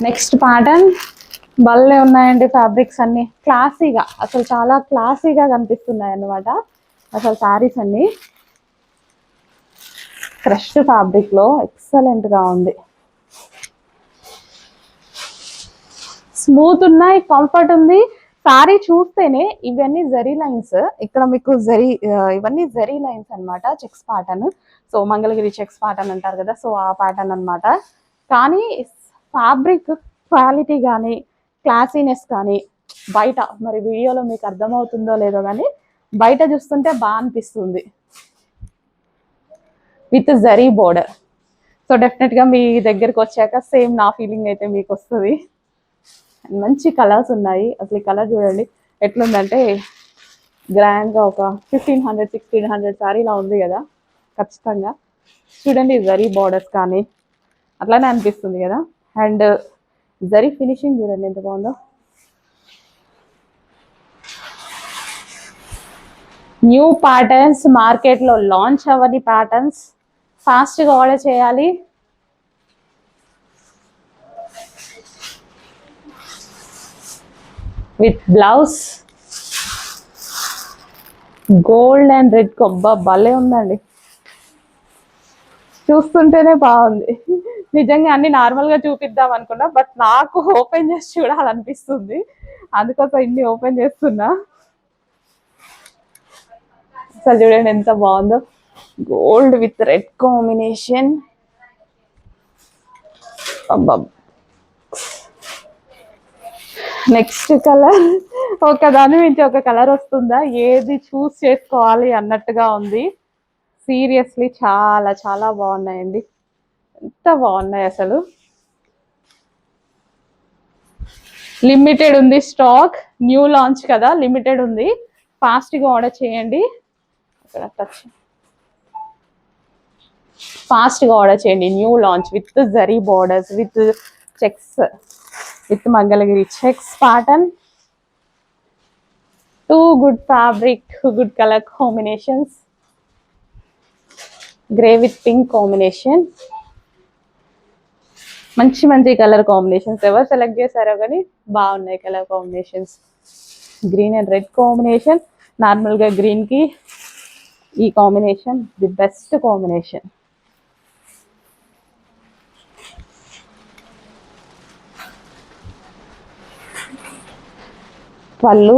Next pattern భలే ఉన్నాయండి. Fabrics అన్ని క్లాసీగా, అసలు చాలా క్లాసీగా కనిపిస్తున్నాయి అన్నమాట. అసలు శారీస్ అన్ని క్రష్ ఫ్యాబ్రిక్ లో ఎక్సలెంట్ గా ఉంది. స్మూత్ ఉన్నాయి, కంఫర్ట్ ఉంది. సారీ చూస్తేనే ఇవన్నీ జరీ లైన్స్, ఇక్కడ మీకు జరీ ఇవన్నీ జరీ లైన్స్ అన్నమాట. Checks pattern, so Mangalagiri checks pattern అంటారు కదా, సో ఆ ప్యాటర్న్ అన్నమాట. కానీ ఫ్యాబ్రిక్ క్వాలిటీ కానీ క్లాసీనెస్ కానీ బయట, మరి వీడియోలో మీకు అర్థమవుతుందో లేదో కానీ బయట చూస్తుంటే బాగా అనిపిస్తుంది విత్ జరీ బోర్డర్. సో డెఫినెట్గా మీ దగ్గరకు వచ్చాక సేమ్ నా ఫీలింగ్ అయితే మీకు వస్తుంది. మంచి కలర్స్ ఉన్నాయి. అసలు ఈ కలర్ చూడండి ఎట్లుందంటే గ్రాండ్గా ఒక 1500 1600 శారీలా ఉంది కదా. ఖచ్చితంగా చూడండి, జరీ బార్డర్స్ కానీ అట్లానే అనిపిస్తుంది కదా. అండ్ జరీ ఫినిషింగ్ చూడండి ఎంత బాగుందో. న్యూ ప్యాటర్న్స్, మార్కెట్లో లాంచ్ అవ్వని ప్యాటర్న్స్, ఫాస్ట్గా ఆర్డర్ చేయాలి. With blouse gold and red కొబ్బా భలే ఉందండి. చూస్తుంటేనే బాగుంది. నిజంగా అన్ని నార్మల్గా చూపిద్దాం అనుకున్నా, బట్ నాకు ఓపెన్ చేసి చూడాలనిపిస్తుంది, అందుకోసం ఇన్ని ఓపెన్ చేస్తున్నా. అసలు చూడండి ఎంత బాగుందో, గోల్డ్ విత్ రెడ్ కాంబినేషన్. అబ్బా, నెక్స్ట్ కలర్ ఒకదాని నుంచి ఒక కలర్ వస్తుందా, ఏది చూస్ చేసుకోవాలి అన్నట్టుగా ఉంది. సీరియస్లీ చాలా చాలా బాగున్నాయండి, ఎంత బాగున్నాయి అసలు. లిమిటెడ్ ఉంది స్టాక్, న్యూ లాంచ్ కదా, లిమిటెడ్ ఉంది, ఫాస్ట్గా ఆర్డర్ చేయండి. ఫాస్ట్గా ఆర్డర్ చేయండి. New launch with zari borders, with checks, with Mangalagiri checks pattern. Too good fabric, good colour combinations. Grey with pink combination, మంచి మంచి కలర్ కాంబినేషన్స్. ఎవరు సెలెక్ట్ చేశారో కానీ బాగున్నాయి colour combinations. Green and red combination, నార్మల్గా గ్రీన్కి ఈ కాంబినేషన్ ది బెస్ట్ కాంబినేషన్. పళ్ళు,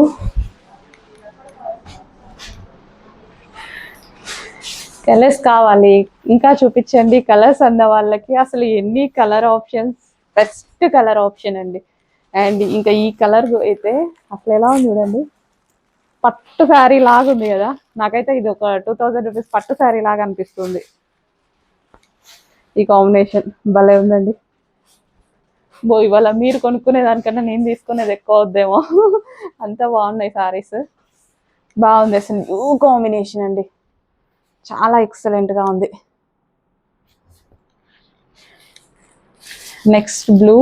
కలర్స్ కావాలి ఇంకా చూపించండి కలర్స్ అన్న వాళ్ళకి. అసలు ఎన్ని colour options, best colour option అండి. అండ్ ఇంకా ఈ కలర్ అయితే అసలు ఎలా ఉంది చూడండి, పట్టు శారీ లాగా ఉంది కదా. నాకైతే ఇది ఒక 2000 రూపీస్ పట్టు శారీ లాగా అనిపిస్తుంది. ఈ కాంబినేషన్ భలే ఉందండి. ఇవాళ మీరు కొనుక్కునే దానికన్నా నేను తీసుకునేది ఎక్కువ అవుద్దేమో, అంత బాగున్నాయి శారీస్. బాగుంది అసలు, న్యూ కాంబినేషన్ అండి, చాలా ఎక్సలెంట్గా ఉంది. నెక్స్ట్ బ్లూ,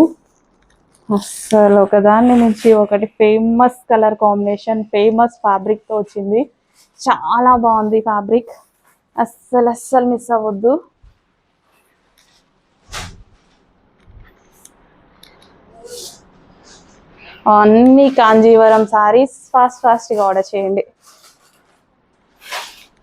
అసలు ఒకదాన్ని నుంచి ఒకటి ఫేమస్ కలర్ కాంబినేషన్, ఫేమస్ ఫ్యాబ్రిక్తో వచ్చింది. చాలా బాగుంది ఫ్యాబ్రిక్, అస్సలు మిస్ అవ్వద్దు. అన్ని కాంజీవరం శారీస్, ఫాస్ట్గా ఆర్డర్ చేయండి.